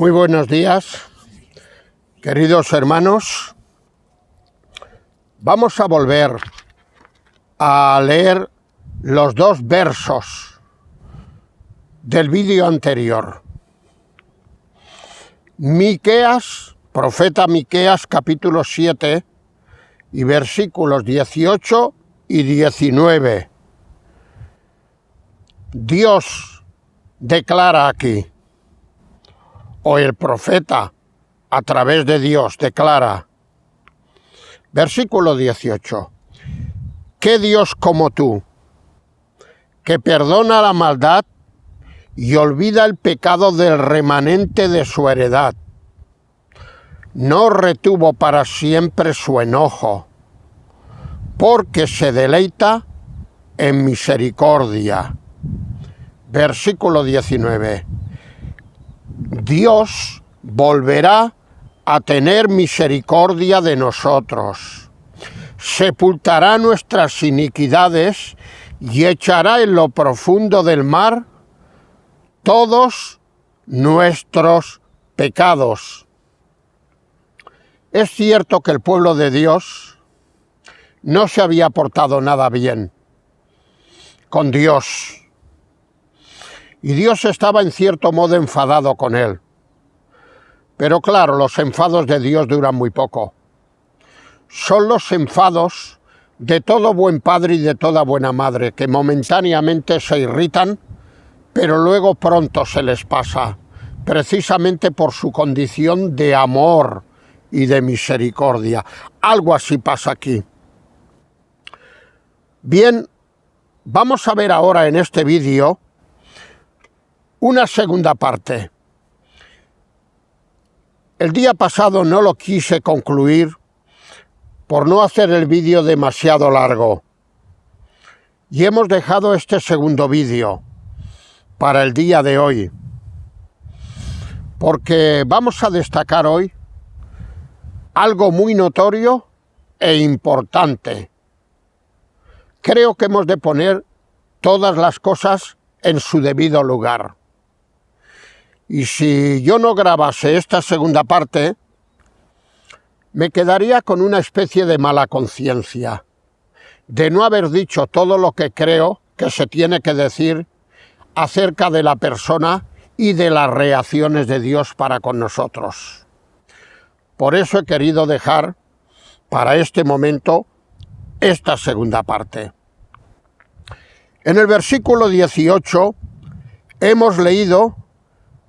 Muy buenos días, queridos hermanos. Vamos a volver a leer los dos versos del vídeo anterior. Miqueas, profeta Miqueas, capítulo 7 y versículos 18 y 19. Dios declara aquí, o el profeta a través de Dios declara, versículo 18, ¿qué Dios como tú, que perdona la maldad y olvida el pecado del remanente de su heredad? No retuvo para siempre su enojo, porque se deleita en misericordia. Versículo 19. Dios volverá a tener misericordia de nosotros, sepultará nuestras iniquidades y echará en lo profundo del mar todos nuestros pecados. Es cierto que el pueblo de Dios no se había portado nada bien con Dios, y Dios estaba en cierto modo enfadado con él. Pero claro, los enfados de Dios duran muy poco. Son los enfados de todo buen padre y de toda buena madre, que momentáneamente se irritan, pero luego pronto se les pasa, precisamente por su condición de amor y de misericordia. Algo así pasa aquí. Bien, vamos a ver ahora en este vídeo una segunda parte. El día pasado no lo quise concluir por no hacer el vídeo demasiado largo. Y hemos dejado este segundo vídeo para el día de hoy, porque vamos a destacar hoy algo muy notorio e importante. Creo que hemos de poner todas las cosas en su debido lugar. Y si yo no grabase esta segunda parte, me quedaría con una especie de mala conciencia, de no haber dicho todo lo que creo que se tiene que decir acerca de la persona y de las reacciones de Dios para con nosotros. Por eso he querido dejar para este momento esta segunda parte. En el versículo 18 hemos leído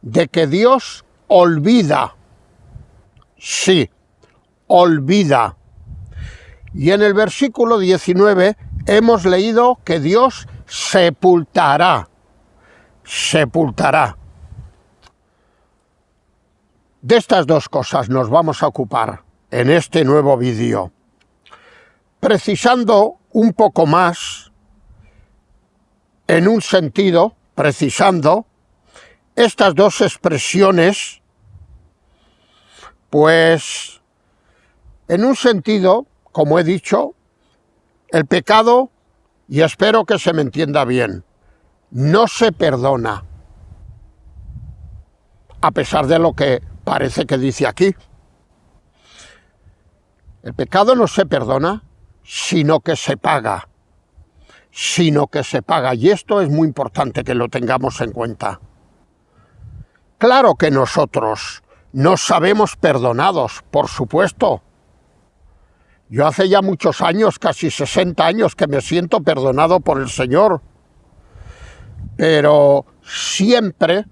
de que Dios olvida. Sí, olvida. Y en el versículo 19 hemos leído que Dios sepultará. Sepultará. De estas dos cosas nos vamos a ocupar en este nuevo vídeo, precisando un poco más, en un sentido, precisando estas dos expresiones, pues en un sentido, como he dicho, el pecado, y espero que se me entienda bien, no se perdona, a pesar de lo que parece que dice aquí. El pecado no se perdona, sino que se paga. Sino que se paga. Y esto es muy importante que lo tengamos en cuenta. Claro que nosotros nos sabemos perdonados, por supuesto. Yo hace ya muchos años, casi 60 años, que me siento perdonado por el Señor. Pero siempre,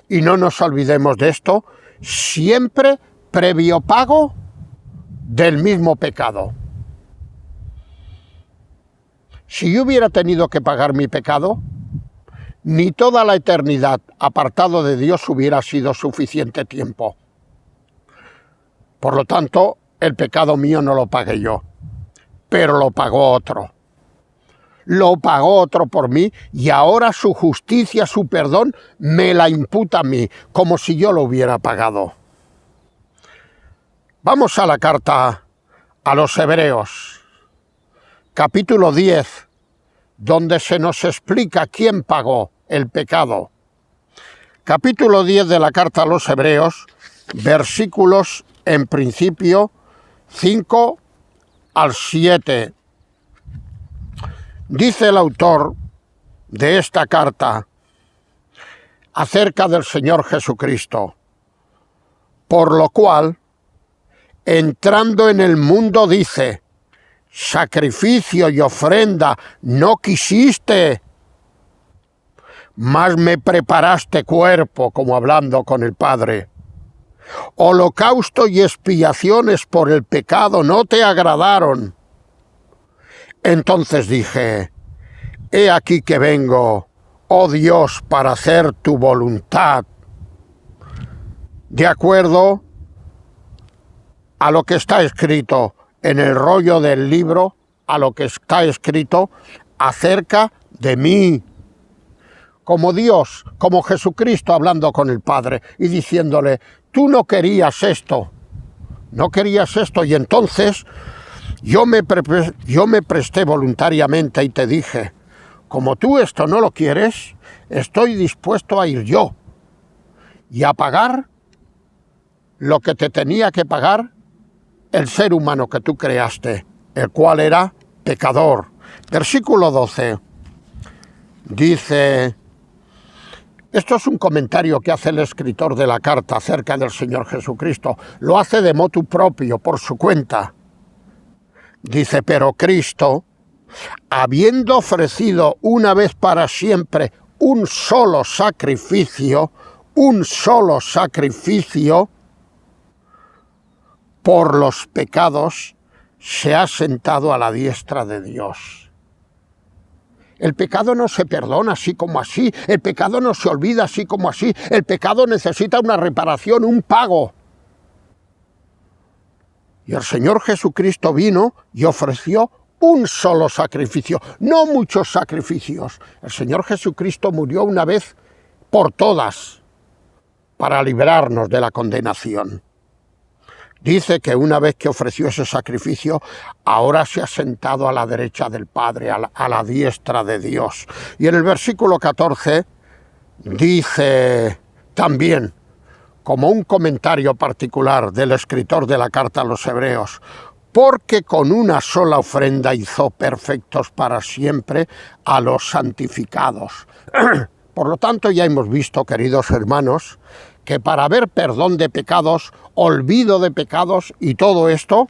y no nos olvidemos de esto, siempre previo pago del mismo pecado. Si yo hubiera tenido que pagar mi pecado, ni toda la eternidad apartado de Dios hubiera sido suficiente tiempo. Por lo tanto, el pecado mío no lo pagué yo, pero lo pagó otro. Lo pagó otro por mí y ahora su justicia, su perdón, me la imputa a mí, como si yo lo hubiera pagado. Vamos a la carta a los Hebreos, capítulo 10, donde se nos explica quién pagó el pecado. Capítulo 10 de la carta a los Hebreos, versículos en principio 5 al 7. Dice el autor de esta carta acerca del Señor Jesucristo: por lo cual, entrando en el mundo, dice, sacrificio y ofrenda no quisiste, mas me preparaste cuerpo, como hablando con el Padre. Holocausto y expiaciones por el pecado no te agradaron. Entonces dije, he aquí que vengo, oh Dios, para hacer tu voluntad, de acuerdo a lo que está escrito en el rollo del libro, a lo que está escrito acerca de mí. Como Dios, como Jesucristo hablando con el Padre y diciéndole, tú no querías esto, y entonces yo me presté voluntariamente y te dije, como tú esto no lo quieres, estoy dispuesto a ir yo y a pagar lo que te tenía que pagar el ser humano que tú creaste, el cual era pecador. Versículo 12 dice, esto es un comentario que hace el escritor de la carta acerca del Señor Jesucristo, lo hace de motu propio, por su cuenta. Dice, pero Cristo, habiendo ofrecido una vez para siempre un solo sacrificio por los pecados, se ha sentado a la diestra de Dios. El pecado no se perdona así como así, el pecado no se olvida así como así, el pecado necesita una reparación, un pago. Y el Señor Jesucristo vino y ofreció un solo sacrificio, no muchos sacrificios. El Señor Jesucristo murió una vez por todas para librarnos de la condenación. Dice que una vez que ofreció ese sacrificio, ahora se ha sentado a la derecha del Padre, a la diestra de Dios. Y en el versículo 14 dice también, como un comentario particular del escritor de la carta a los Hebreos, porque con una sola ofrenda hizo perfectos para siempre a los santificados. Por lo tanto, ya hemos visto, queridos hermanos, que para haber perdón de pecados, olvido de pecados y todo esto,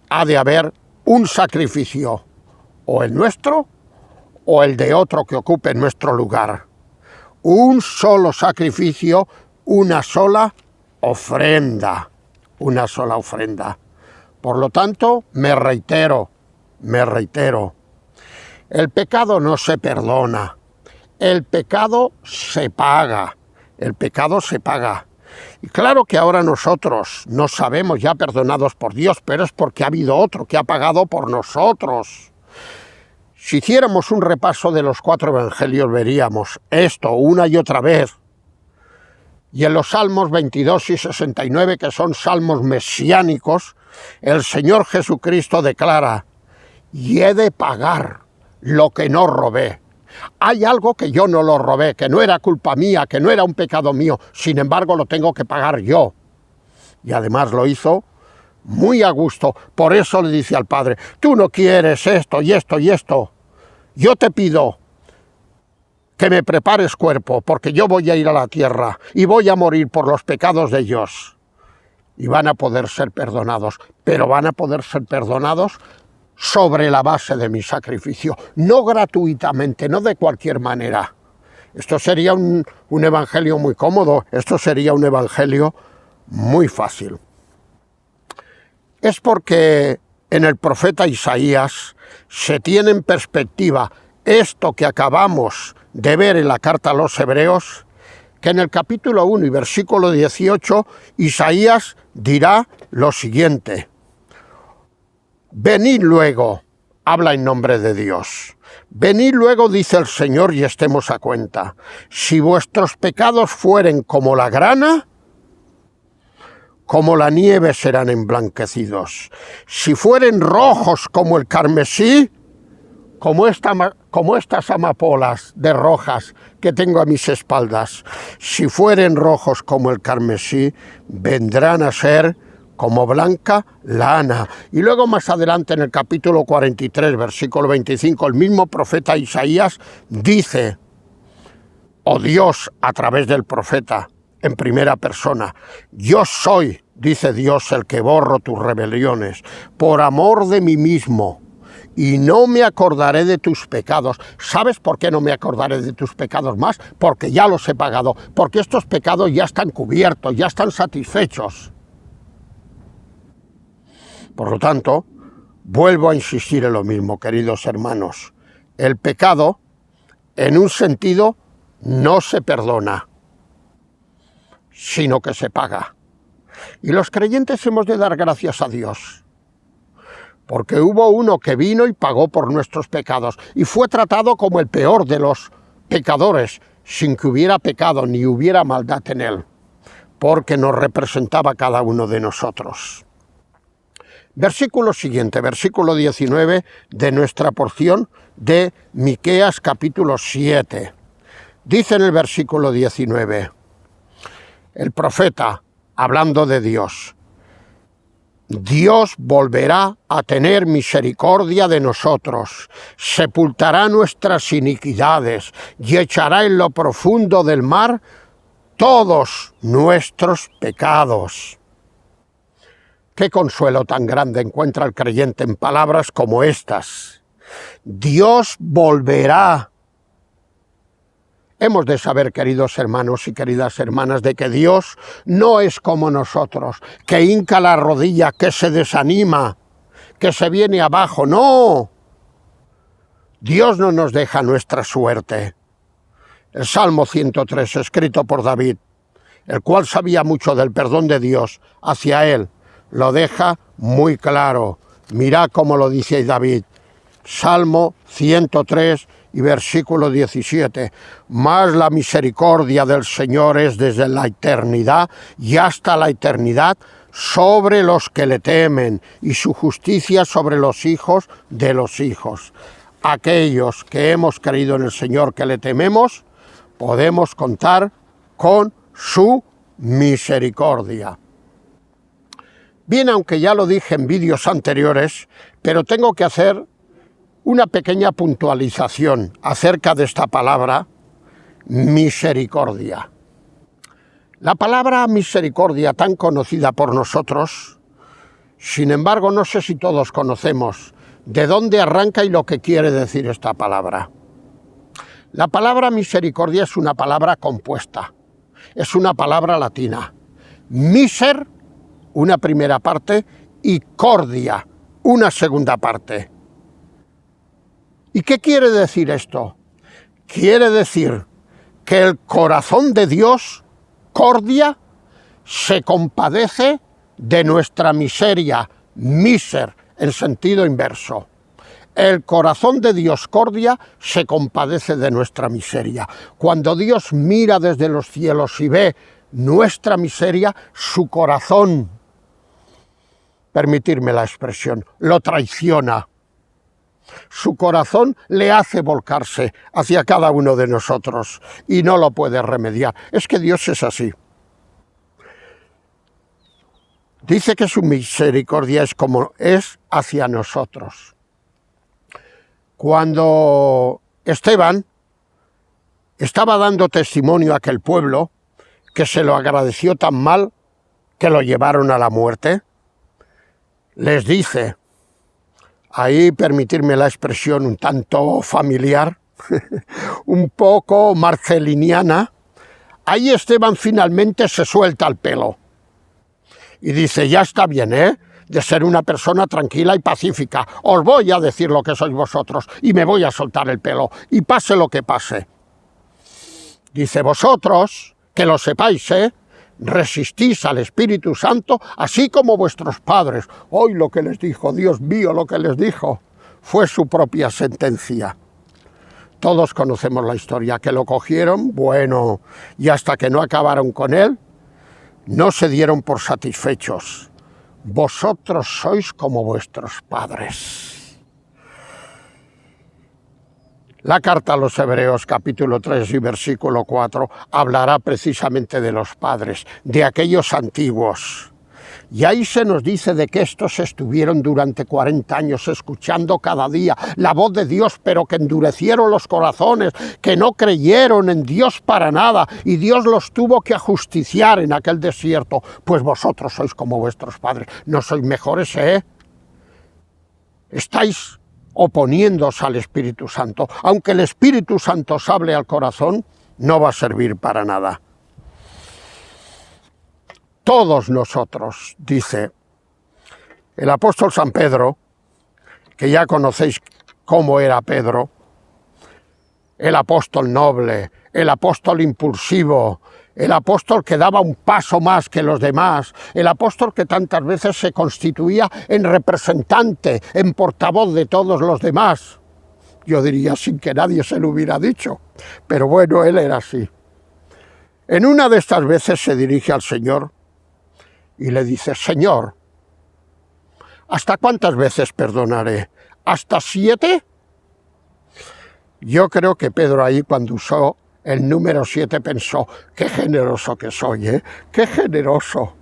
ha de haber un sacrificio, o el nuestro, o el de otro que ocupe nuestro lugar. Un solo sacrificio, una sola ofrenda, Por lo tanto, me reitero, el pecado no se perdona, el pecado se paga. Y claro que ahora nosotros nos sabemos ya perdonados por Dios, pero es porque ha habido otro que ha pagado por nosotros. Si hiciéramos un repaso de los 4 evangelios, veríamos esto una y otra vez. Y en los Salmos 22 y 69, que son salmos mesiánicos, el Señor Jesucristo declara, y he de pagar lo que no robé. Hay algo que yo no lo robé, que no era culpa mía, que no era un pecado mío, sin embargo lo tengo que pagar yo. Y además lo hizo muy a gusto, por eso le dice al Padre, tú no quieres esto y esto y esto, yo te pido que me prepares cuerpo, porque yo voy a ir a la tierra y voy a morir por los pecados de ellos. Y van a poder ser perdonados, pero van a poder ser perdonados sobre la base de mi sacrificio, no gratuitamente, no de cualquier manera. Esto sería un evangelio muy cómodo, esto sería un evangelio muy fácil. Es porque en el profeta Isaías se tiene en perspectiva esto que acabamos de ver en la carta a los Hebreos, que en el capítulo 1 y versículo 18, Isaías dirá lo siguiente. Venid luego, habla en nombre de Dios. Venid luego, dice el Señor, y estemos a cuenta. Si vuestros pecados fueren como la grana, como la nieve serán emblanquecidos. Si fueren rojos como el carmesí, como estas amapolas de rojas que tengo a mis espaldas. Si fueren rojos como el carmesí, vendrán a ser como blanca lana. Y luego más adelante en el capítulo 43, versículo 25, el mismo profeta Isaías dice, oh Dios, a través del profeta, en primera persona, yo soy, dice Dios, el que borro tus rebeliones, por amor de mí mismo, y no me acordaré de tus pecados. ¿Sabes por qué no me acordaré de tus pecados más? Porque ya los he pagado, porque estos pecados ya están cubiertos, ya están satisfechos. Por lo tanto, vuelvo a insistir en lo mismo, queridos hermanos. El pecado, en un sentido, no se perdona, sino que se paga. Y los creyentes hemos de dar gracias a Dios, porque hubo uno que vino y pagó por nuestros pecados, y fue tratado como el peor de los pecadores, sin que hubiera pecado ni hubiera maldad en él, porque nos representaba cada uno de nosotros. Versículo siguiente, versículo 19 de nuestra porción de Miqueas capítulo 7. Dice en el versículo 19, el profeta, hablando de Dios, Dios volverá a tener misericordia de nosotros, sepultará nuestras iniquidades y echará en lo profundo del mar todos nuestros pecados. Qué consuelo tan grande encuentra el creyente en palabras como estas. Dios volverá. Hemos de saber, queridos hermanos y queridas hermanas, de que Dios no es como nosotros, que hinca la rodilla, que se desanima, que se viene abajo. ¡No! Dios no nos deja nuestra suerte. El Salmo 103, escrito por David, el cual sabía mucho del perdón de Dios hacia él, lo deja muy claro. Mirad cómo lo dice David. Salmo 103 y versículo 17. Mas la misericordia del Señor es desde la eternidad y hasta la eternidad sobre los que le temen, y su justicia sobre los hijos de los hijos. Aquellos que hemos creído en el Señor, que le tememos, podemos contar con su misericordia. Bien, aunque ya lo dije en vídeos anteriores, pero tengo que hacer una pequeña puntualización acerca de esta palabra, misericordia. La palabra misericordia, tan conocida por nosotros, sin embargo, no sé si todos conocemos de dónde arranca y lo que quiere decir esta palabra. La palabra misericordia es una palabra compuesta, es una palabra latina. Miser, una primera parte, y cordia, una segunda parte. ¿Y qué quiere decir esto? Quiere decir que el corazón de Dios, cordia, se compadece de nuestra miseria, miser, en sentido inverso. El corazón de Dios, cordia, se compadece de nuestra miseria. Cuando Dios mira desde los cielos y ve nuestra miseria, su corazón, permitirme la expresión, lo traiciona. Su corazón le hace volcarse hacia cada uno de nosotros y no lo puede remediar. Es que Dios es así. Dice que su misericordia es como es hacia nosotros. Cuando Esteban estaba dando testimonio a aquel pueblo, que se lo agradeció tan mal que lo llevaron a la muerte, les dice, ahí permitirme la expresión un tanto familiar, un poco marceliniana, ahí Esteban finalmente se suelta el pelo y dice, ya está bien, de ser una persona tranquila y pacífica, os voy a decir lo que sois vosotros y me voy a soltar el pelo y pase lo que pase. Dice, vosotros, que lo sepáis, resistís al Espíritu Santo, así como vuestros padres. Hoy lo que les dijo, Dios mío, lo que les dijo, fue su propia sentencia. Todos conocemos la historia, que lo cogieron, bueno, y hasta que no acabaron con él, no se dieron por satisfechos. Vosotros sois como vuestros padres. La carta a los Hebreos, capítulo 3 y versículo 4, hablará precisamente de los padres, de aquellos antiguos. Y ahí se nos dice de que estos estuvieron durante 40 años escuchando cada día la voz de Dios, pero que endurecieron los corazones, que no creyeron en Dios para nada, y Dios los tuvo que ajusticiar en aquel desierto. Pues vosotros sois como vuestros padres, no sois mejores, ¿eh? Estáis oponiéndose al Espíritu Santo. Aunque el Espíritu Santo os hable al corazón, no va a servir para nada. Todos nosotros, dice el apóstol San Pedro, que ya conocéis cómo era Pedro, el apóstol noble, el apóstol impulsivo, el apóstol que daba un paso más que los demás, el apóstol que tantas veces se constituía en representante, en portavoz de todos los demás. Yo diría sin que nadie se lo hubiera dicho, pero bueno, él era así. En una de estas veces se dirige al Señor y le dice: Señor, ¿hasta cuántas veces perdonaré? ¿Hasta 7? Yo creo que Pedro ahí, cuando usó el número 7, pensó: qué generoso que soy, ¿eh? ¡Qué generoso!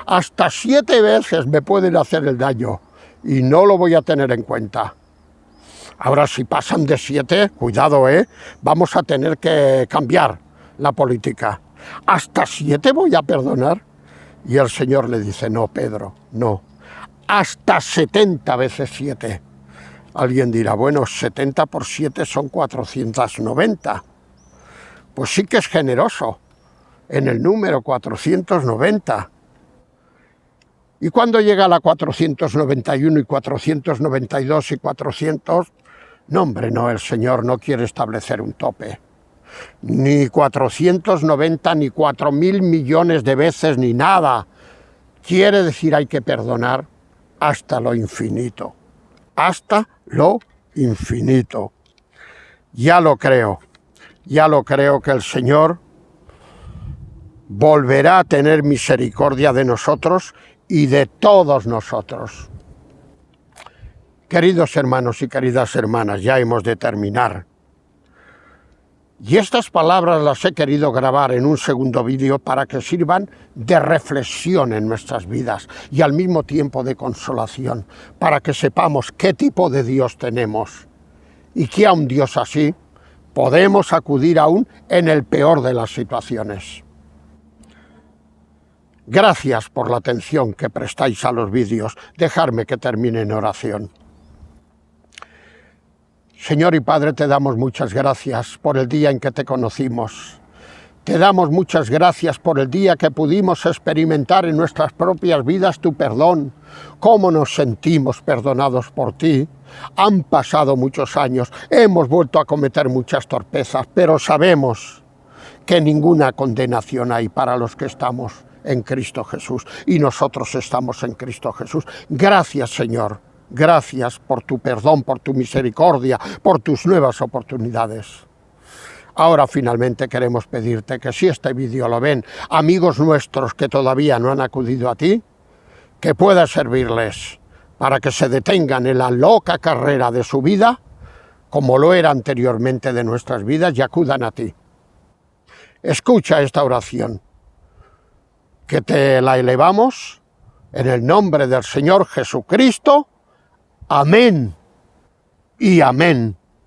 Hasta 7 veces me pueden hacer el daño y no lo voy a tener en cuenta. Ahora, si pasan de 7, cuidado, ¿eh? Vamos a tener que cambiar la política. ¿Hasta 7 voy a perdonar? Y el Señor le dice: no, Pedro, no. Hasta 70 veces 7. Alguien dirá: bueno, 70 por 7 son 490. Pues sí que es generoso en el número 490. Y cuando llega a la 491 y 492 y 400, no, hombre, no, el Señor no quiere establecer un tope. Ni 490, ni 4.000 millones de veces, ni nada. Quiere decir, hay que perdonar hasta lo infinito. Hasta lo infinito. Ya lo creo que el Señor volverá a tener misericordia de nosotros y de todos nosotros. Queridos hermanos y queridas hermanas, ya hemos de terminar. Y estas palabras las he querido grabar en un segundo vídeo para que sirvan de reflexión en nuestras vidas y al mismo tiempo de consolación, para que sepamos qué tipo de Dios tenemos y que a un Dios así podemos acudir aún en el peor de las situaciones. Gracias por la atención que prestáis a los vídeos. Dejadme que termine en oración. Señor y Padre, te damos muchas gracias por el día en que te conocimos. Te damos muchas gracias por el día que pudimos experimentar en nuestras propias vidas tu perdón, cómo nos sentimos perdonados por ti. Han pasado muchos años, hemos vuelto a cometer muchas torpezas, pero sabemos que ninguna condenación hay para los que estamos en Cristo Jesús, y nosotros estamos en Cristo Jesús. Gracias, Señor. Gracias por tu perdón, por tu misericordia, por tus nuevas oportunidades. Ahora finalmente queremos pedirte que si este vídeo lo ven amigos nuestros que todavía no han acudido a ti, que pueda servirles para que se detengan en la loca carrera de su vida, como lo era anteriormente de nuestras vidas, y acudan a ti. Escucha esta oración, que te la elevamos en el nombre del Señor Jesucristo. Amén y amén.